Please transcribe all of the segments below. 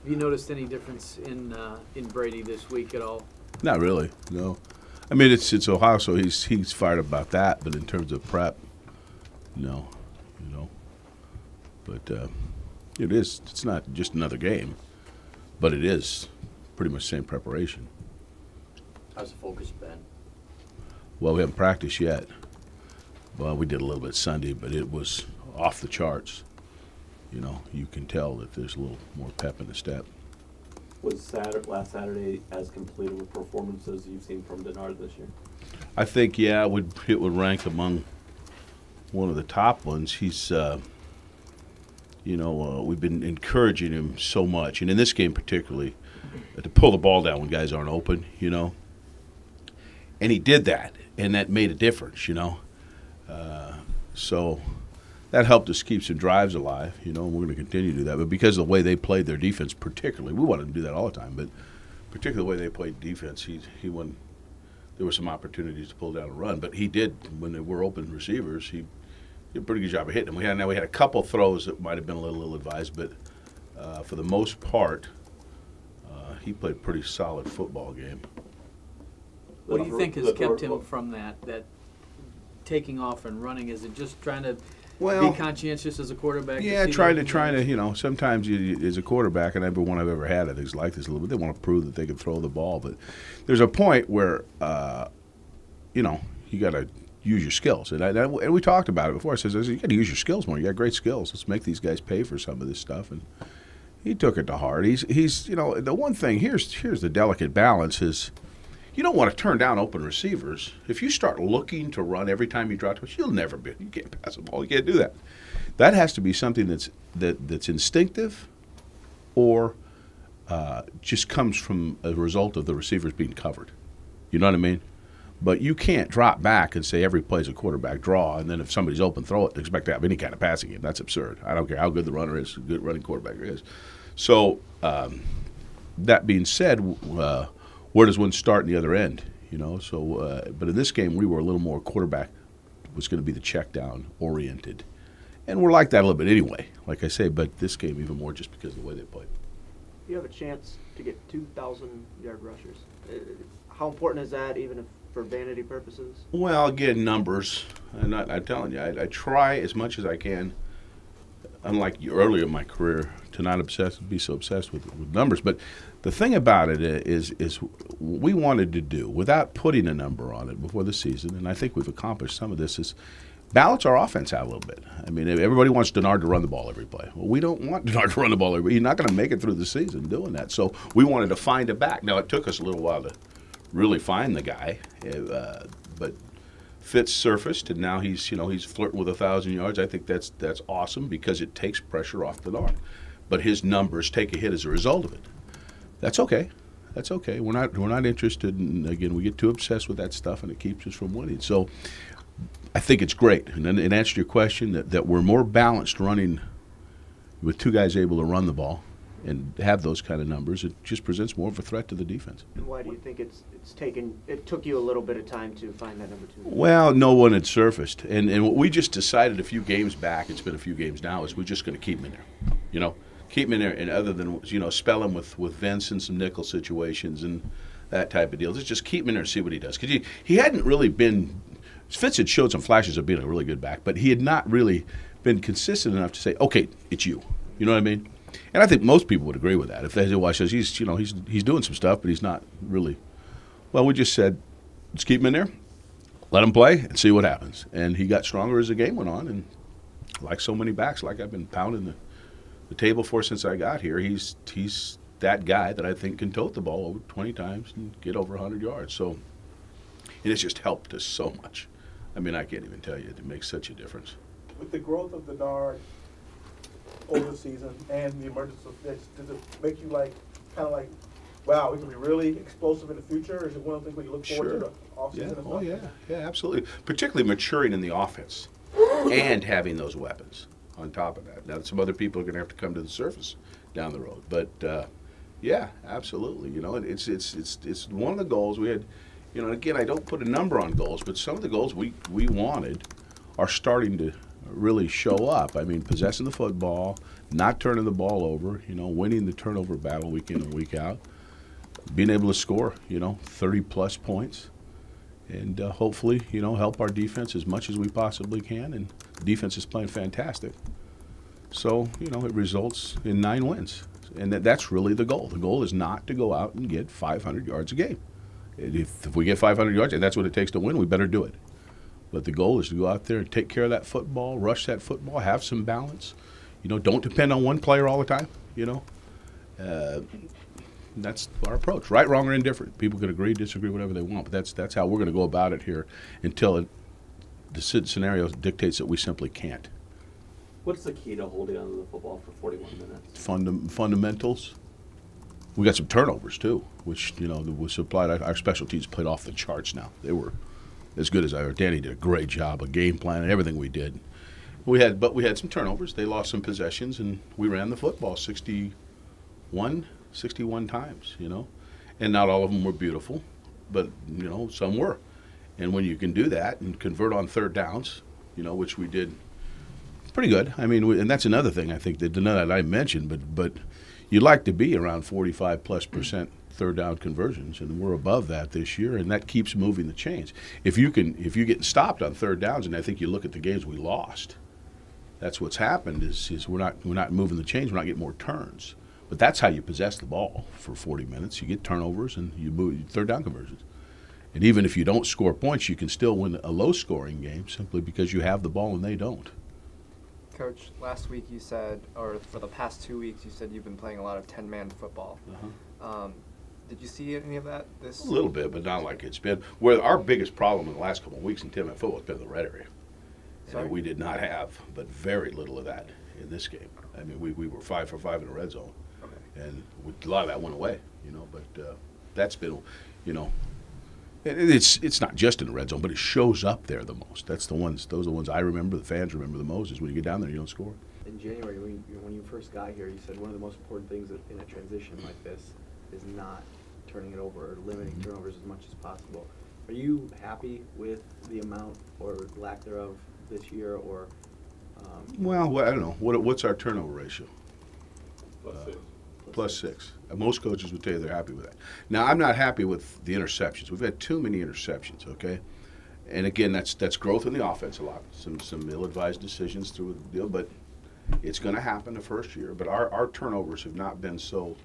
Have you noticed any difference in Brady this week at all? Not really, no. I mean, it's Ohio, so he's fired up about that. But in terms of prep, no, you know. But it's not just another game, but it is pretty much the same preparation. How's the focus been? Well, we haven't practiced yet. Well, we did a little bit Sunday, but it was off the charts. You know, you can tell that there's a little more pep in the step. Was last Saturday as complete of a performance as you've seen from Denard this year? I think, yeah, it would rank among one of the top ones. He's, we've been encouraging him so much, and in this game particularly, to pull the ball down when guys aren't open, you know. And he did that, and that made a difference, you know. So that helped us keep some drives alive, you know, and we're going to continue to do that. But because of the way they played their defense particularly, we wanted to do that all the time, but particularly the way they played defense, he won. There were some opportunities to pull down and run, but he did, when they were open receivers, he did a pretty good job of hitting them. We had a couple throws that might have been a little ill-advised, but for the most part, he played a pretty solid football game. What do you think has kept him from that taking off and running? Is it just trying to be conscientious as a quarterback? Yeah, trying to, you know, sometimes as a quarterback, and everyone I've ever had, I think, is like this a little bit. They want to prove that they can throw the ball, but there's a point where, you know, you got to use your skills. And we talked about it before. I said, you got to use your skills more. You got great skills. Let's make these guys pay for some of this stuff. And he took it to heart. He's you know, the one thing, here's the delicate balance is, you don't want to turn down open receivers. If you start looking to run every time you drop to it, you'll never be. You can't pass the ball. You can't do that. That has to be something that's instinctive, or just comes from a result of the receivers being covered. You know what I mean? But you can't drop back and say every play's a quarterback draw, and then if somebody's open, throw it. Expect to have any kind of passing game. That's absurd. I don't care how good the runner is, good running quarterback is. So that being said, where does one start in the other end? You know, so but in this game we were a little more quarterback was going to be the check down oriented, and we're like that a little bit anyway. Like I say, but this game even more just because of the way they played. You have a chance to get 2,000-yard rushers. How important is that, even if for vanity purposes? Well, again, numbers. I'm telling you, I try as much as I can. Unlike earlier in my career, to not be so obsessed with numbers. But the thing about it is what we wanted to do, without putting a number on it before the season, and I think we've accomplished some of this, is balance our offense out a little bit. I mean, everybody wants Denard to run the ball every play. Well, we don't want Denard to run the ball every play. He's not going to make it through the season doing that. So we wanted to find a back. Now, it took us a little while to really find the guy, but Fitz surfaced, and now he's flirting with 1,000 yards. I think that's awesome because it takes pressure off Denard. But his numbers take a hit as a result of it. That's okay. That's okay. We're not interested in, again, we get too obsessed with that stuff and it keeps us from winning. So I think it's great. And in answer to your question, that we're more balanced running with two guys able to run the ball and have those kind of numbers. It just presents more of a threat to the defense. And why do you think it took you a little bit of time to find that number two? Well, no one had surfaced. And what we just decided a few games back, it's been a few games now, is we're just going to keep him in there. You know, keep him in there, and other than, you know, spell him with Vince in some nickel situations and that type of deal. Let's just keep him in there and see what he does. Because he hadn't really been – Fitz had showed some flashes of being a really good back, but he had not really been consistent enough to say, okay, it's you. You know what I mean? And I think most people would agree with that. If they watch us, he's doing some stuff, but he's not really. Well, we just said, let's keep him in there, let him play, and see what happens. And he got stronger as the game went on. And like so many backs, like I've been pounding the table for since I got here, he's that guy that I think can tote the ball over 20 times and get over 100 yards. So, and it's just helped us so much. I mean, I can't even tell you. It makes such a difference. With the growth of Denard over the season and the emergence of Fitz, does it make you kind of like, wow, we can be really explosive in the future? Or is it one of the things where you look forward to the offseason? Yeah. Yeah, absolutely. Particularly maturing in the offense and having those weapons on top of that. Now, some other people are going to have to come to the surface down the road. But, yeah, absolutely. You know, it's one of the goals we had. You know, again, I don't put a number on goals, but some of the goals we wanted are starting to really show up. I mean, possessing the football, not turning the ball over, winning the turnover battle week in and week out, being able to score, 30-plus points, and hopefully, help our defense as much as we possibly can. And defense is playing fantastic. So, it results in 9 wins. And that's really the goal. The goal is not to go out and get 500 yards a game. If we get 500 yards, and that's what it takes to win, we better do it. But the goal is to go out there and take care of that football, rush that football, have some balance. Don't depend on one player all the time, That's our approach. Right, wrong, or indifferent. People can agree, disagree, whatever they want. But that's how we're going to go about it here until the scenario dictates that we simply can't. What's the key to holding on to the football for 41 minutes? Fundamentals. We got some turnovers too, which was supplied. Our special teams played off the charts now. They were as good as ever. Danny did a great job of game plan and everything we did. We had some turnovers. They lost some possessions, and we ran the football 61 times. And not all of them were beautiful, but some were. And when you can do that and convert on third downs, which we did pretty good. I mean, and that's another thing I think that I mentioned, but you'd like to be around 45+% third down conversions, and we're above that this year, and that keeps moving the chains. If you get stopped on third downs, and I think you look at the games we lost, that's what's happened is we're not moving the chains, we're not getting more turns. But that's how you possess the ball for 40 minutes. You get turnovers and you move third down conversions. And even if you don't score points, you can still win a low-scoring game simply because you have the ball and they don't. Coach, last week you said, or for the past 2 weeks, you said you've been playing a lot of 10-man football. Did you see any of that this? A little bit, but not like it's been. Where our biggest problem in the last couple of weeks in 10-man football has been the red area. And we did not have, but very little of that in this game. I mean, we were 5 for 5 in the red zone. Okay. And a lot of that went away, but that's been, it's not just in the red zone, but it shows up there the most. Those are the ones I remember, the fans remember the most, is when you get down there and you don't score. In January, when you first got here, you said one of the most important things in a transition like this is not turning it over or limiting turnovers as much as possible. Are you happy with the amount or lack thereof this year, or? Well, I don't know. What's our turnover ratio? +6. Most coaches would tell you they're happy with that. Now, I'm not happy with the interceptions. We've had too many interceptions, okay? And again, that's growth in the offense a lot. Some ill-advised decisions through the deal, but it's going to happen the first year. But our turnovers have not been so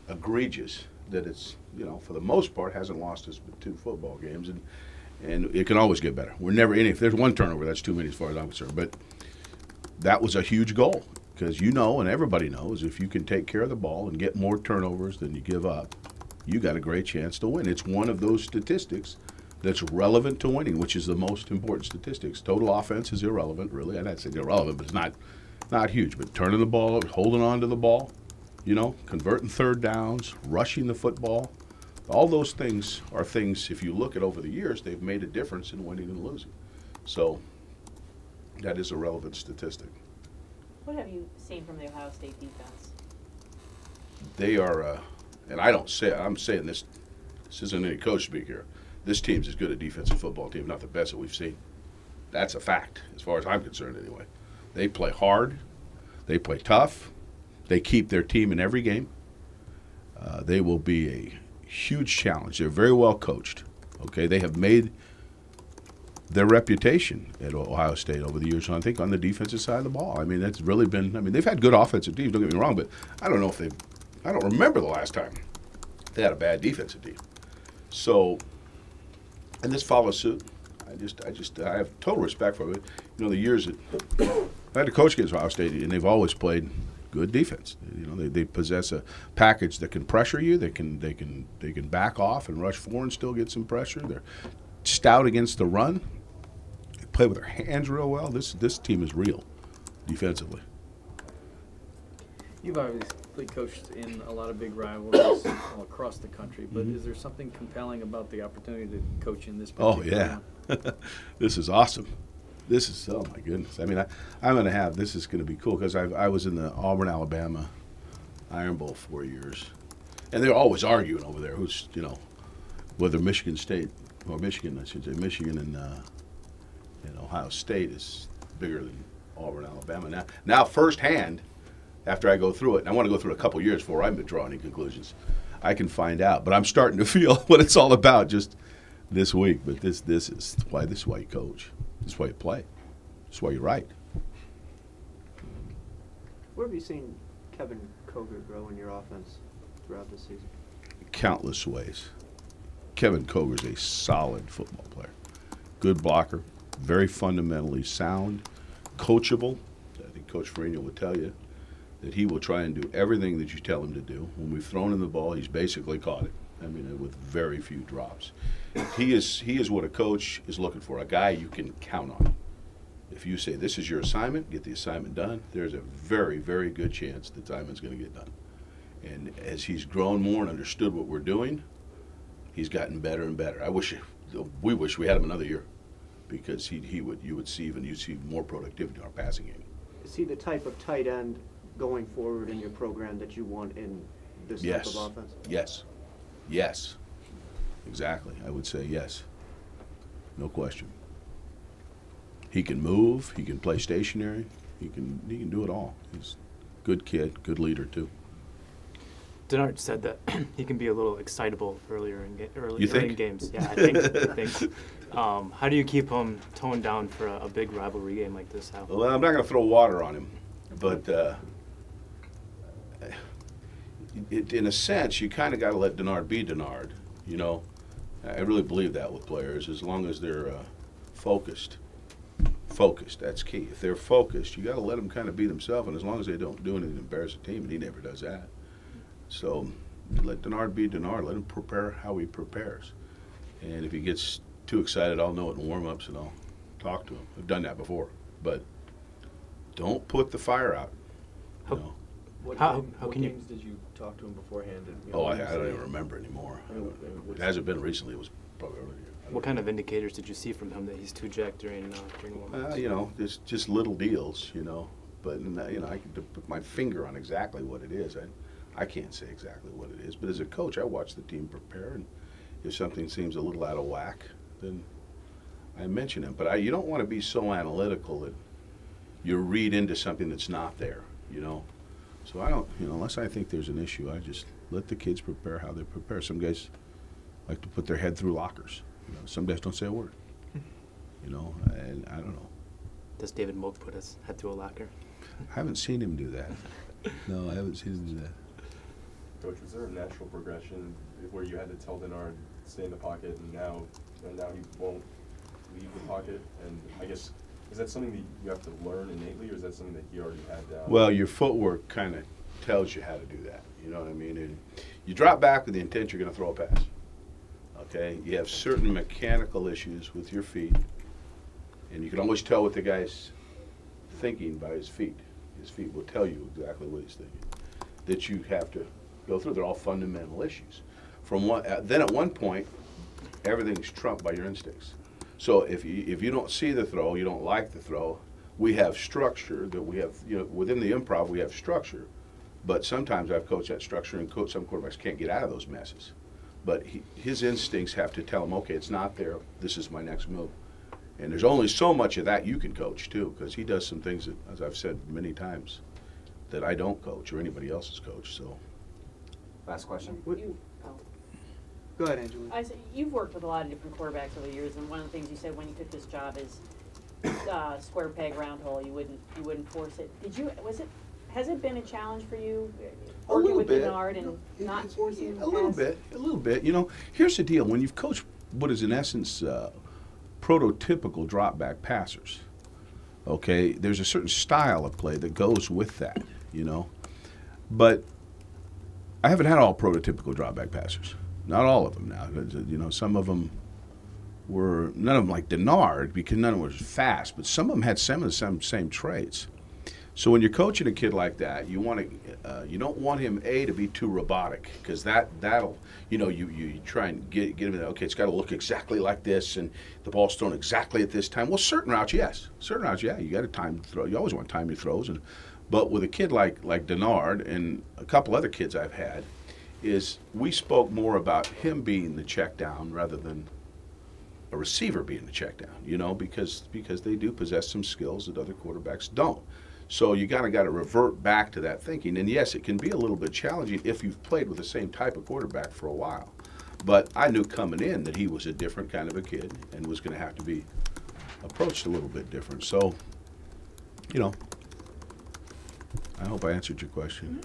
egregious that it's, for the most part, hasn't lost us but 2 football games. And it can always get better. We're never in. If there's one turnover, that's too many as far as I'm concerned. But that was a huge goal. Because and everybody knows, if you can take care of the ball and get more turnovers than you give up, you got a great chance to win. It's one of those statistics that's relevant to winning, which is the most important statistics. Total offense is irrelevant, really. I'd say irrelevant, but it's not huge. But turning the ball, holding on to the ball, converting third downs, rushing the football, all those things are things, if you look at over the years, they've made a difference in winning and losing. So that is a relevant statistic. What have you seen from the Ohio State defense? They are, and I'm saying this isn't any coach speak here. This team's as good a defensive football team, not the best that we've seen. That's a fact, as far as I'm concerned anyway. They play hard. They play tough. They keep their team in every game. They will be a huge challenge. They're very well coached. Okay, they have made their reputation at Ohio State over the years, I think, on the defensive side of the ball. I mean, that's really been, they've had good offensive teams, don't get me wrong, but I don't remember the last time they had a bad defensive team. So, and this follows suit. I have total respect for it. The years that I had to coach against Ohio State, and they've always played good defense. They possess a package that can pressure you. They can back off and rush forward and still get some pressure. They're stout against the run. Play with their hands real well. This team is real defensively. You've obviously coached in a lot of big rivalries all across the country, but is there something compelling about the opportunity to coach in this particular round? This is awesome. This is, oh my goodness. I'm going to have, this is going to be cool because I was in the Auburn, Alabama Iron Bowl 4 years. And they're always arguing over there who's, whether Michigan State, or Michigan, I should say, Michigan and Ohio State is bigger than Auburn, Alabama. Now firsthand, after I go through it, and I want to go through it a couple years before I draw any conclusions, I can find out. But I'm starting to feel what it's all about just this week. But this is why you coach. This is why you play. This is why you write. Where have you seen Kevin Koger grow in your offense throughout this season? Countless ways. Kevin Koger's a solid football player. Good blocker, very fundamentally sound, coachable. I think Coach Farina would tell you that he will try and do everything that you tell him to do. When we've thrown him the ball, he's basically caught it. I mean, with very few drops. He is what a coach is looking for, a guy you can count on. If you say, this is your assignment, get the assignment done, there's a very, very good chance the assignment's going to get done. And as he's grown more and understood what we're doing, he's gotten better and better. We wish we had him another year, because you would see more productivity in our passing game. Is he the type of tight end going forward in your program that you want in this type of offense? Yes. Exactly. I would say yes. No question. He can move. He can play stationary. He can do it all. He's a good kid, good leader too. Denard said that he can be a little excitable early think? in games. Yeah, I think. How do you keep him toned down for a big rivalry game like this? Well, I'm not going to throw water on him, but in a sense, you kind of got to let Denard be Denard. You know, I really believe that with players, as long as they're focused. That's key. If they're focused, you got to let them kind of be themselves, and as long as they don't do anything to embarrass the team, and he never does that. So let Denard be Denard. Let him prepare how he prepares. And if he gets too excited, I'll know it in warm-ups, and I'll talk to him. I've done that before. But don't put the fire out. You know. What games did you talk to him beforehand? And, I don't even remember anymore. It hasn't been recently. It was probably earlier. What kind of indicators did you see from him that he's too jacked during warm-ups? There's just little deals, But, I can put my finger on exactly what it is. I can't say exactly what it is. But as a coach, I watch the team prepare, and if something seems a little out of whack, then I mention it. But you don't want to be so analytical that you read into something that's not there, So I don't, unless I think there's an issue, I just let the kids prepare how they prepare. Some guys like to put their head through lockers. Some guys don't say a word. And I don't know. Does David Moak put his head through a locker? I haven't seen him do that. No, I haven't seen him do that. Coach, was there a natural progression where you had to tell Denard stay in the pocket, and now he won't leave the pocket? And I guess, is that something that you have to learn innately, or is that something that he already had down? Well, your footwork kind of tells you how to do that. You know what I mean? And you drop back with the intent you're going to throw a pass. Okay? You have certain mechanical issues with your feet, and you can always tell what the guy's thinking by his feet. His feet will tell you exactly what he's thinking. That you have to go through. They're all fundamental issues. Then at one point, everything's trumped by your instincts. So if you don't see the throw, you don't like the throw, we have structure that we have, within the improv we have structure, but sometimes I've coached that structure, and some quarterbacks can't get out of those messes. But his instincts have to tell him, okay, it's not there, this is my next move. And there's only so much of that you can coach too, because he does some things that, as I've said many times, that I don't coach or anybody else has coached. So. Last question. Go ahead, Angela. You've worked with a lot of different quarterbacks over the years, and one of the things you said when you took this job is square peg, round hole. You wouldn't force it. Has it been a challenge for you working with Denard and not forcing the pass? A little bit. Here's the deal: when you've coached what is in essence prototypical drop back passers, okay, there's a certain style of play that goes with that, But I haven't had all prototypical drop back passers. Not all of them now. Some of them were, none of them like Denard, because none of them was fast, but some of them had some of the same traits. So when you're coaching a kid like that, you don't want him to be too robotic, because that'll you try and get him in. Okay, it's got to look exactly like this, and the ball's thrown exactly at this time. Well, certain routes, yes, you got to time the throw. You always want to time your throws, but with a kid like Denard and a couple other kids I've had, we spoke more about him being the check down rather than a receiver being the check down, you know, because they do possess some skills that other quarterbacks don't. So you got to revert back to that thinking. And yes, it can be a little bit challenging if you've played with the same type of quarterback for a while. But I knew coming in that he was a different kind of a kid and was going to have to be approached a little bit different. So, you know, I hope I answered your question.